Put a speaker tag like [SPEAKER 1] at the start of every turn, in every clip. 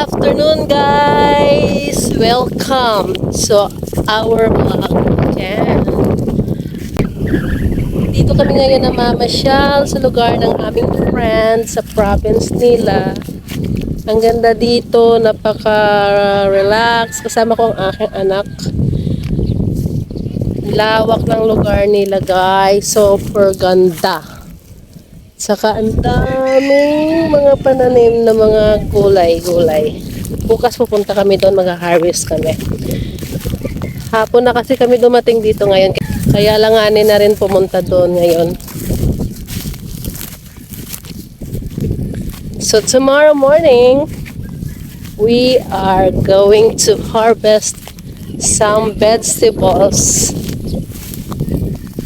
[SPEAKER 1] afternoon, guys! Welcome to our vlog again. Dito kami ngayon namamasyal sa lugar ng aming friend sa province nila. Ang ganda dito, napaka-relax. Kasama ko ang aking anak. Lawak ng lugar nila, guys. Super ganda. Saka ang daming mga pananim na mga gulay-gulay. Bukas pupunta kami doon, mag-harvest kami. Hapon na kasi kami dumating dito ngayon. Kaya langanin na rin pumunta doon ngayon. So tomorrow morning, we are going to harvest some vegetables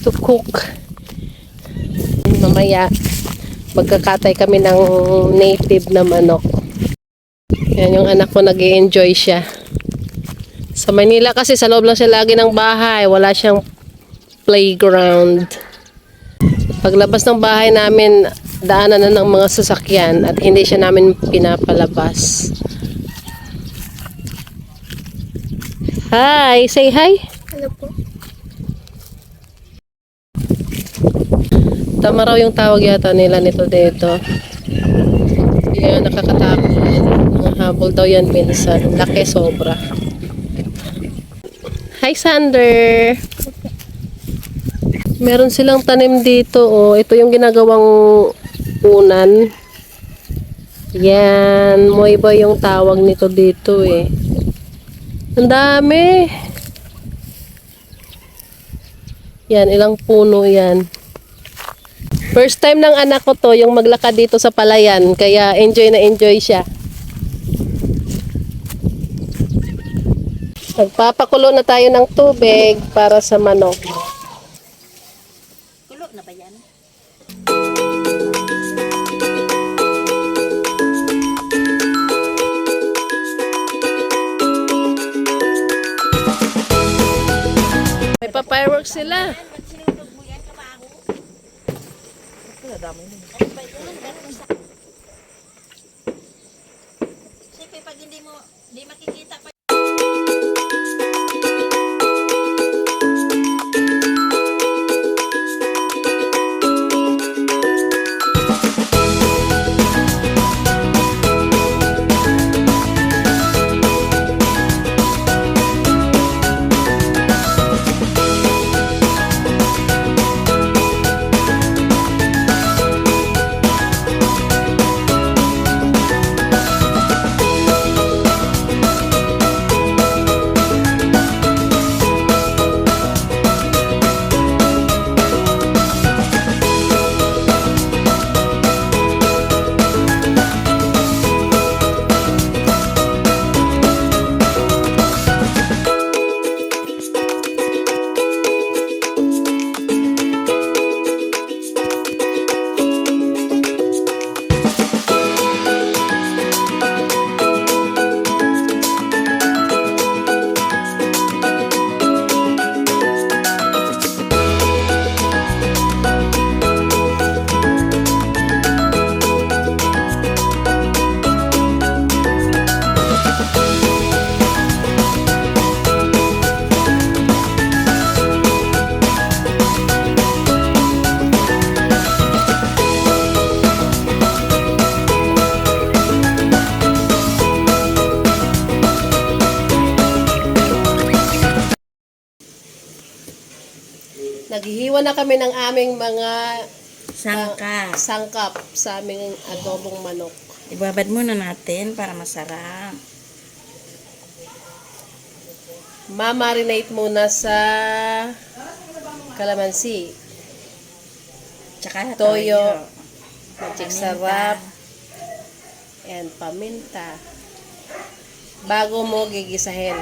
[SPEAKER 1] to cook. Mamaya, magkakatay kami ng native na manok. Yan yung anak ko, nag-i-enjoy siya. Sa Manila kasi sa loob lang siya lagi ng bahay. Wala siyang playground. Paglabas ng bahay namin, daanan na ng mga sasakyan at hindi siya namin pinapalabas. Hi! Say hi!
[SPEAKER 2] Hello po.
[SPEAKER 1] Tama raw yung tawag yata nila nito dito. Yan, nakakatakot. Mga habol daw yan minsan. Laki sobra. Hi, Sander! Meron silang tanim dito. Oh. Ito yung ginagawang unan. Yan. Moiba yung tawag nito dito eh. Ang dami. Yan, ilang puno yan. First time ng anak ko to, yung maglakad dito sa palayan. Kaya enjoy na enjoy siya. Nagpapakulo na tayo ng tubig para sa manok.
[SPEAKER 2] Kulo na ba yan?
[SPEAKER 1] May pa-fireworks sila.
[SPEAKER 2] Siyempre pag hindi makikita pa.
[SPEAKER 1] Naghihiwa na kami ng aming mga
[SPEAKER 2] Sangka.
[SPEAKER 1] sangkap sa aming adobong manok.
[SPEAKER 2] Ibabad muna natin para masarap.
[SPEAKER 1] Mamarinate muna sa kalamansi,
[SPEAKER 2] Tsaka
[SPEAKER 1] toyo, magic
[SPEAKER 2] paminta.
[SPEAKER 1] sarap, and paminta. Bago mo gigisahin.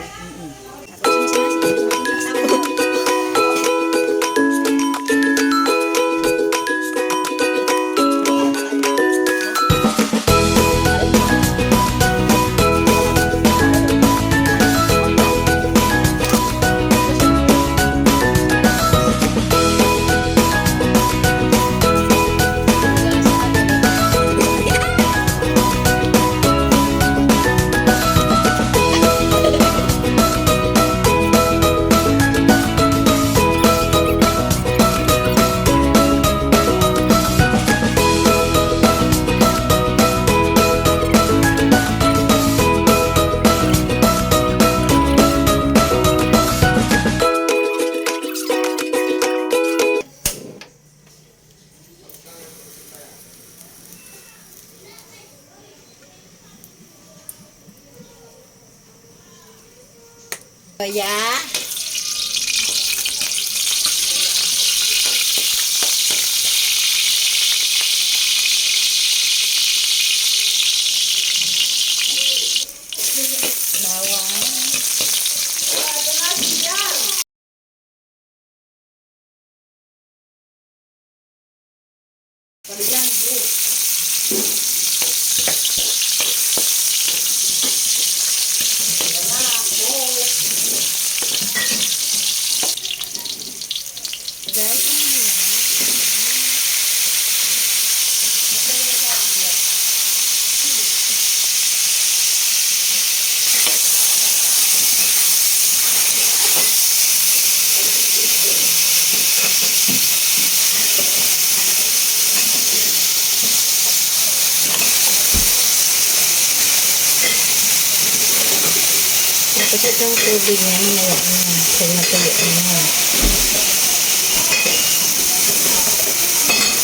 [SPEAKER 2] Tapos itong tubig niya, minaya na. Pag natuloy na.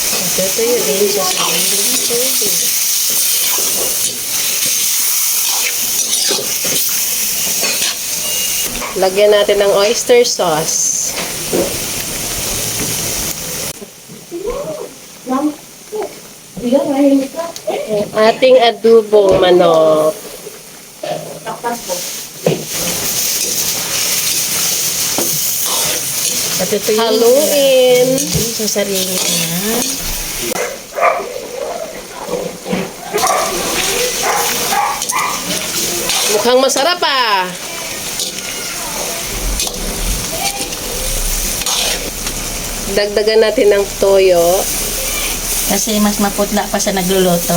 [SPEAKER 2] Natutuyo din sa sarili ng tubig.
[SPEAKER 1] Lagyan natin ng oyster sauce. Ang ating adubong manok.
[SPEAKER 2] Natutuyo
[SPEAKER 1] Haluin.
[SPEAKER 2] sa sarili niya.
[SPEAKER 1] Mukhang masarap ah. Dagdagan natin ng toyo.
[SPEAKER 2] Kasi mas maputla pa sa nagluluto.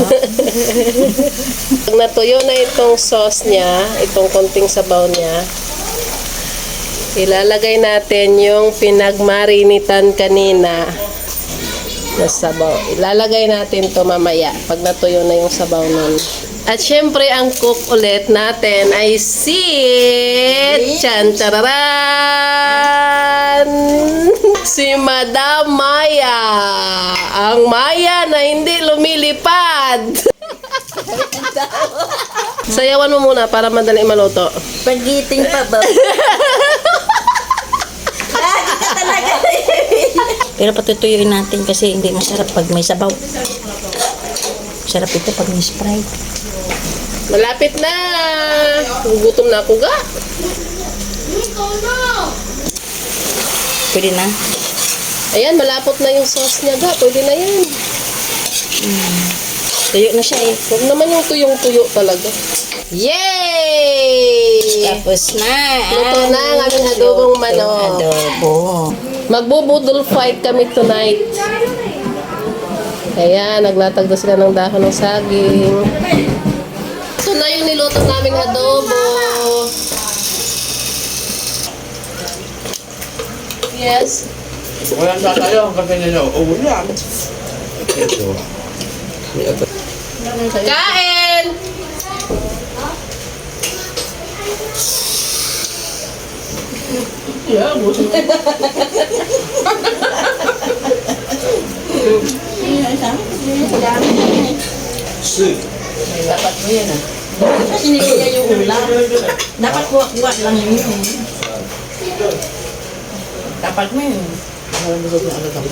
[SPEAKER 1] Pag natuyo na itong sauce niya, itong konting sabaw niya, ilalagay natin yung pinagmarinitan kanina na sabaw. Ilalagay natin to mamaya pag natuyo na yung sabaw nun. At syempre, ang cook ulit natin ay si Chanchararan! Si Madam Maya! Ang Maya na hindi lumilipad! Sayawan mo muna para madali maluto.
[SPEAKER 2] Pagiting pa ba? Lagi ka talaga. Pero patutuyuin natin kasi hindi masarap pag may sabaw. Sarap ito pag may Sprite.
[SPEAKER 1] Malapit na! Gutom na ako ga.
[SPEAKER 2] Pwede na?
[SPEAKER 1] Ayan, malapot na yung sauce niya ga. Pwede na yan.
[SPEAKER 2] Tuyo na siya eh.
[SPEAKER 1] Huwag naman yung tuyong-tuyo talaga. Yay!
[SPEAKER 2] Tapos na.
[SPEAKER 1] Luto na ang aming adobong manok.
[SPEAKER 2] Adobo.
[SPEAKER 1] Magbubudol fight kami tonight. Ayan, naglatag na sila ng dahon ng saging. Ito na yung niluto naming adobo. Yes.
[SPEAKER 3] Walang tatayo kasi nila uwi yan. Ito.
[SPEAKER 1] Kain!
[SPEAKER 3] Yeah, buso.
[SPEAKER 2] Dapat mo yan ah. Kasi nilagay yung ulam. Dapat buwak-buwak lang yun. Dapat mo yun.
[SPEAKER 3] Walang busog na ano lang.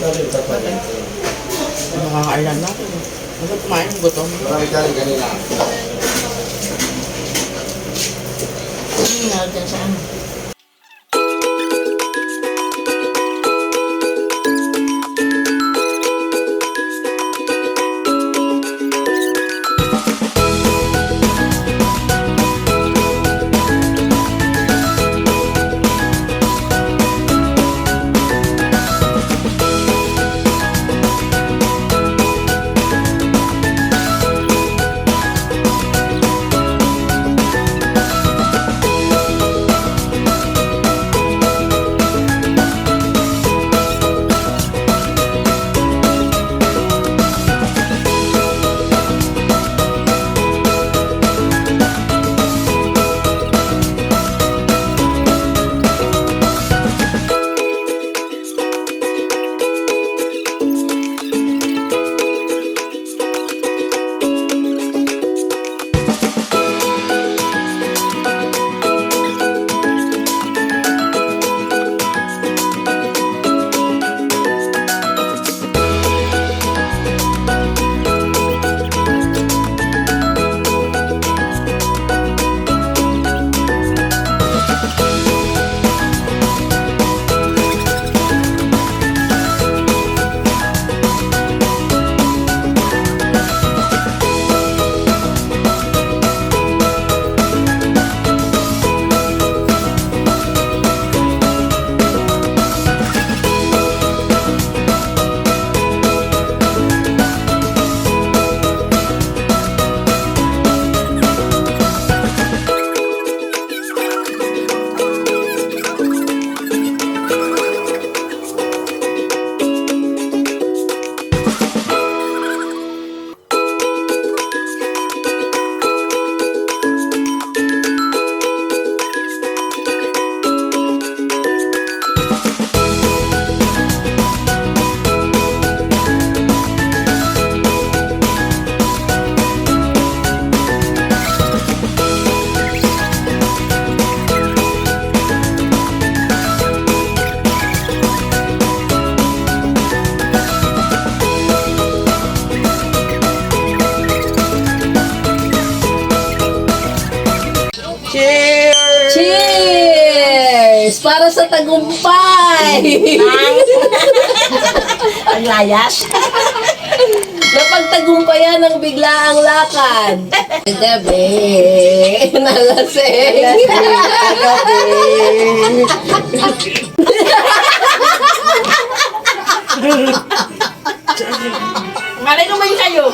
[SPEAKER 3] Nakakailan natin. Ano kumain ng gutom?
[SPEAKER 2] Ano dyan sa ano?
[SPEAKER 3] Cheers!
[SPEAKER 1] Cheers! Para sa tagumpay!
[SPEAKER 2] Paglayas.
[SPEAKER 1] Napagtagumpayan ng biglaang lakad. Gabi, nalasing.
[SPEAKER 2] Malay naman kayo.